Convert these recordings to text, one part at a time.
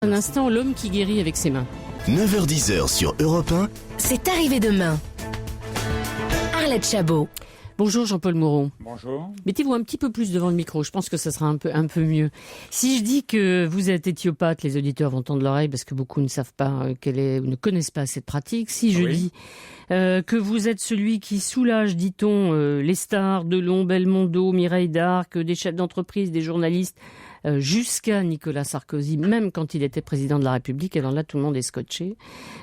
Un instant, l'homme qui guérit avec ses mains. 9h-10h sur Europe 1. C'est arrivé demain. Arlette Chabot. Bonjour Jean-Paul Moreau. Bonjour. Mettez-vous un petit peu plus devant le micro, je pense que ça sera un peu mieux. Si je dis que vous êtes éthiopathe, les auditeurs vont tendre l'oreille parce que beaucoup ne savent pas ne connaissent pas cette pratique. Si je dis que vous êtes celui qui soulage, dit-on, les stars, Delon, Belmondo, Mireille d'Arc, des chefs d'entreprise, des journalistes, jusqu'à Nicolas Sarkozy, même quand il était président de la République, alors là tout le monde est scotché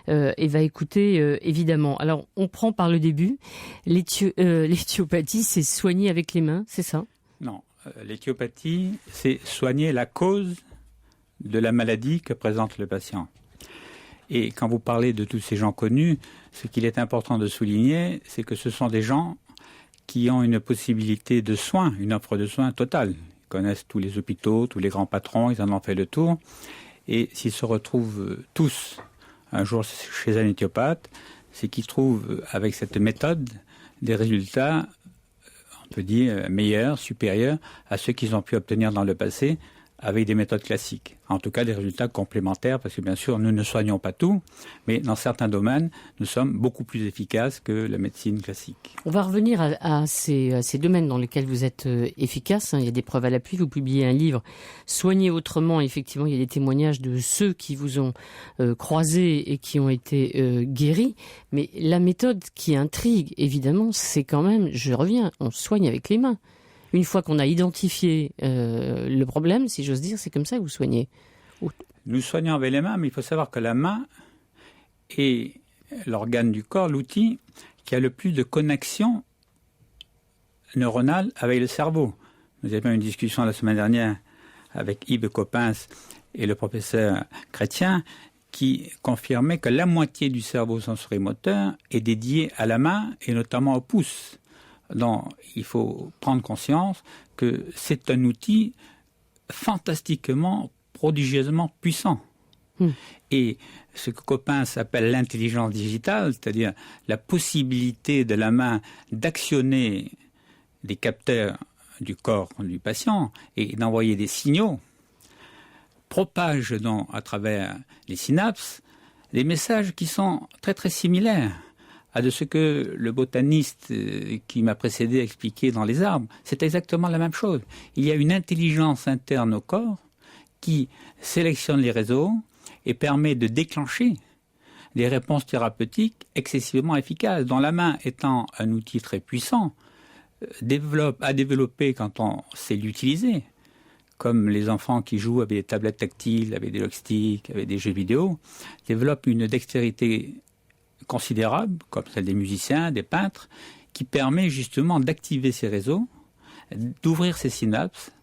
et va écouter évidemment. Alors on prend par le début, l'éthiopathie c'est soigner avec les mains, c'est ça? Non, l'éthiopathie c'est soigner la cause de la maladie que présente le patient. Et quand vous parlez de tous ces gens connus, ce qu'il est important de souligner, c'est que ce sont des gens qui ont une possibilité de soins, une offre de soins totale. Connaissent tous les hôpitaux, tous les grands patrons, ils en ont fait le tour. Et s'ils se retrouvent tous un jour chez un éthiopathe, c'est qu'ils trouvent avec cette méthode des résultats, on peut dire, meilleurs, supérieurs à ceux qu'ils ont pu obtenir dans le passé avec des méthodes classiques. En tout cas, des résultats complémentaires, parce que bien sûr, nous ne soignons pas tout, mais dans certains domaines, nous sommes beaucoup plus efficaces que la médecine classique. On va revenir à ces domaines dans lesquels vous êtes efficace. Il y a des preuves à l'appui. Vous publiez un livre, Soigner autrement. Effectivement, il y a des témoignages de ceux qui vous ont croisé et qui ont été guéris. Mais la méthode qui intrigue, évidemment, c'est quand même, je reviens, on soigne avec les mains. Une fois qu'on a identifié le problème, si j'ose dire, c'est comme ça que vous soignez. Nous soignons avec les mains, mais il faut savoir que la main est l'organe du corps, l'outil qui a le plus de connexions neuronales avec le cerveau. Nous avions une discussion la semaine dernière avec Yves Coppens et le professeur Chrétien qui confirmait que la moitié du cerveau sensorimoteur est dédiée à la main et notamment au pouce. Donc, il faut prendre conscience que c'est un outil fantastiquement, prodigieusement puissant. Et ce que Coppens appelle l'intelligence digitale, c'est-à-dire la possibilité de la main d'actionner des capteurs du corps du patient et d'envoyer des signaux, propage donc à travers les synapses des messages qui sont très très similaires à de ce que le botaniste qui m'a précédé a expliqué dans les arbres. C'est exactement la même chose. Il y a une intelligence interne au corps qui sélectionne les réseaux et permet de déclencher des réponses thérapeutiques excessivement efficaces, dont la main étant un outil très puissant, à développer quand on sait l'utiliser, comme les enfants qui jouent avec des tablettes tactiles, avec des joysticks, avec des jeux vidéo, développent une dextérité considérable, comme celle des musiciens, des peintres, qui permet justement d'activer ces réseaux, d'ouvrir ces synapses,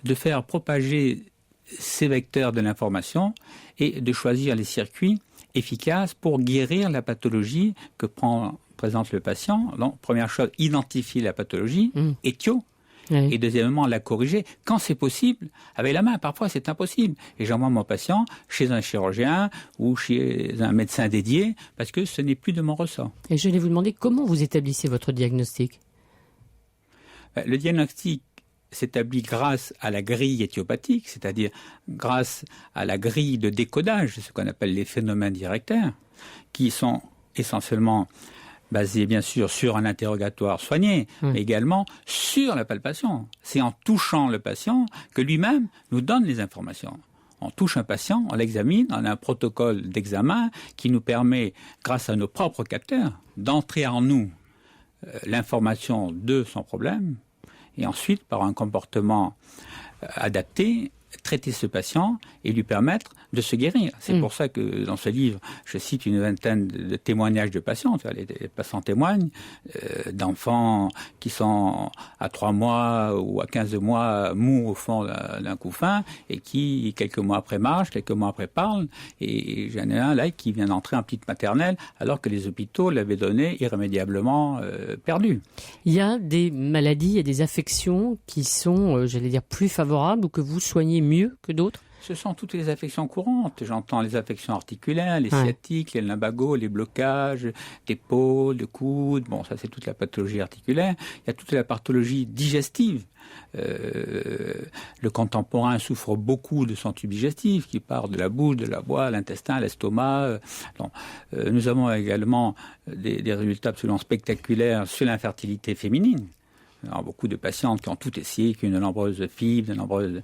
de faire propager ces vecteurs de l'information et de choisir les circuits efficaces pour guérir la pathologie que présente le patient. Donc, première chose, identifier la pathologie, éthio, oui. Et deuxièmement, la corriger quand c'est possible avec la main. Parfois, c'est impossible. Et j'envoie mon patient chez un chirurgien ou chez un médecin dédié parce que ce n'est plus de mon ressort. Et je vais vous demander comment vous établissez votre diagnostic. Le diagnostic s'établit grâce à la grille éthiopathique, c'est-à-dire grâce à la grille de décodage, ce qu'on appelle les phénomènes directeurs, qui sont essentiellement basé bien sûr sur un interrogatoire soigné, mais également sur la palpation. C'est en touchant le patient que lui-même nous donne les informations. On touche un patient, on l'examine, on a un protocole d'examen qui nous permet, grâce à nos propres capteurs, d'entrer en nous l'information de son problème et ensuite, par un comportement adapté, traiter ce patient et lui permettre de se guérir. C'est pour ça que dans ce livre, je cite une vingtaine de témoignages de patients. Les patients témoignent d'enfants qui sont à 3 mois ou à 15 mois mous au fond d'un couffin et qui, quelques mois après, marchent, quelques mois après, parlent. Et j'en ai un là qui vient d'entrer en petite maternelle alors que les hôpitaux l'avaient donné irrémédiablement perdu. Il y a des maladies et des affections qui sont, j'allais dire, plus favorables ou que vous soignez mieux que d'autres ? Ce sont toutes les affections courantes. J'entends les affections articulaires, les sciatiques, les lumbagos, les blocages d'épaule, de coude. Bon, ça c'est toute la pathologie articulaire. Il y a toute la pathologie digestive. Le contemporain souffre beaucoup de son tube digestif qui part de la bouche, de la voie, l'intestin, l'estomac. Nous avons également des résultats absolument spectaculaires sur l'infertilité féminine. Alors, beaucoup de patientes qui ont tout essayé, qui ont de nombreuses fibres, de nombreuses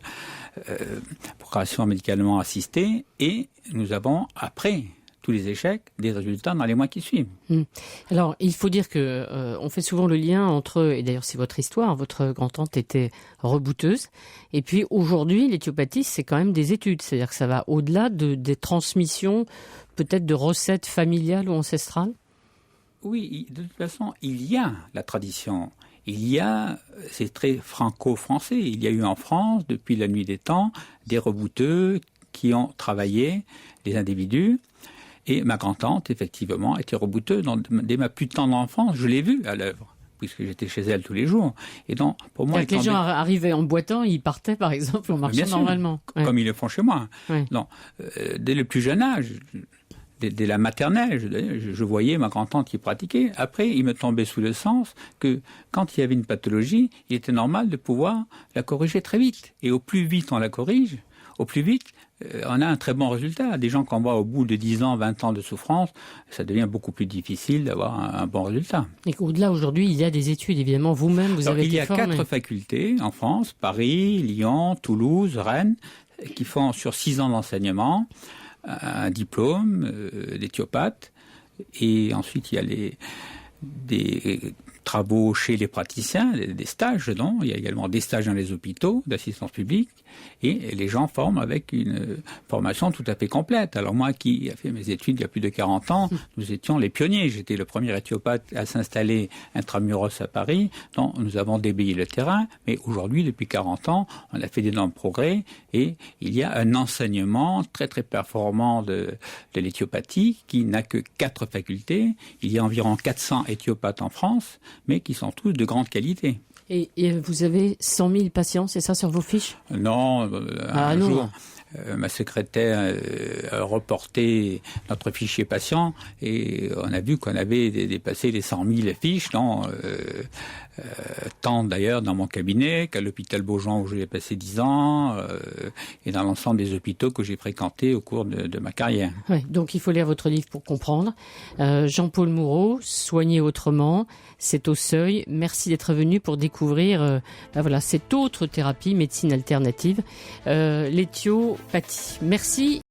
procréations médicalement assistées, et nous avons, après tous les échecs, des résultats dans les mois qui suivent. Alors, il faut dire que on fait souvent le lien entre, et d'ailleurs c'est votre histoire, votre grand-tante était rebouteuse, et puis aujourd'hui, l'éthiopathie, c'est quand même des études, c'est-à-dire que ça va au-delà des transmissions, peut-être de recettes familiales ou ancestrales. Oui, de toute façon, il y a la tradition. C'est très franco-français, il y a eu en France, depuis la nuit des temps, des rebouteux qui ont travaillé, des individus. Et ma grand-tante, effectivement, était rebouteuse dès ma plus tendre enfance. Je l'ai vue à l'œuvre, puisque j'étais chez elle tous les jours. Et donc, pour moi, les gens arrivaient en boitant, ils partaient, par exemple, en marchant normalement. Comme ils le font chez moi. Ouais. Non, dès le plus jeune âge, dès la maternelle, je voyais ma grand-tante qui pratiquait. Après, il me tombait sous le sens que quand il y avait une pathologie, il était normal de pouvoir la corriger très vite. Et au plus vite on la corrige, au plus vite on a un très bon résultat. Des gens qu'on voit au bout de 10 ans, 20 ans de souffrance, ça devient beaucoup plus difficile d'avoir un bon résultat. Et qu'au-delà, aujourd'hui, il y a des études, évidemment. Vous-même, vous avez été formé. Il y a 4 facultés en France, Paris, Lyon, Toulouse, Rennes, qui font sur 6 ans d'enseignement un diplôme d'éthiopathe, et ensuite il y a des travaux chez les praticiens, des stages, non ? Il y a également des stages dans les hôpitaux d'assistance publique, et les gens forment avec une formation tout à fait complète. Alors moi qui ai fait mes études il y a plus de 40 ans, nous étions les pionniers. J'étais le premier éthiopathe à s'installer intramuros à Paris. Donc nous avons déblayé le terrain, mais aujourd'hui, depuis 40 ans, on a fait d'énormes progrès, et il y a un enseignement très très performant de l'éthiopathie qui n'a que 4 facultés. Il y a environ 400 éthiopathes en France, mais qui sont tous de grande qualité. Et vous avez 100 000 patients, c'est ça, sur vos fiches ? Non, un jour, ma secrétaire a reporté notre fichier patient, et on a vu qu'on avait dépassé les 100 000 fiches, tant d'ailleurs dans mon cabinet qu'à l'hôpital Beaujon où j'ai passé 10 ans, et dans l'ensemble des hôpitaux que j'ai fréquentés au cours de ma carrière. Ouais, donc il faut lire votre livre pour comprendre. Jean-Paul Moureau, Soigner autrement, c'est au Seuil. Merci d'être venu pour découvrir cette autre thérapie, médecine alternative, l'éthiopathie. Merci.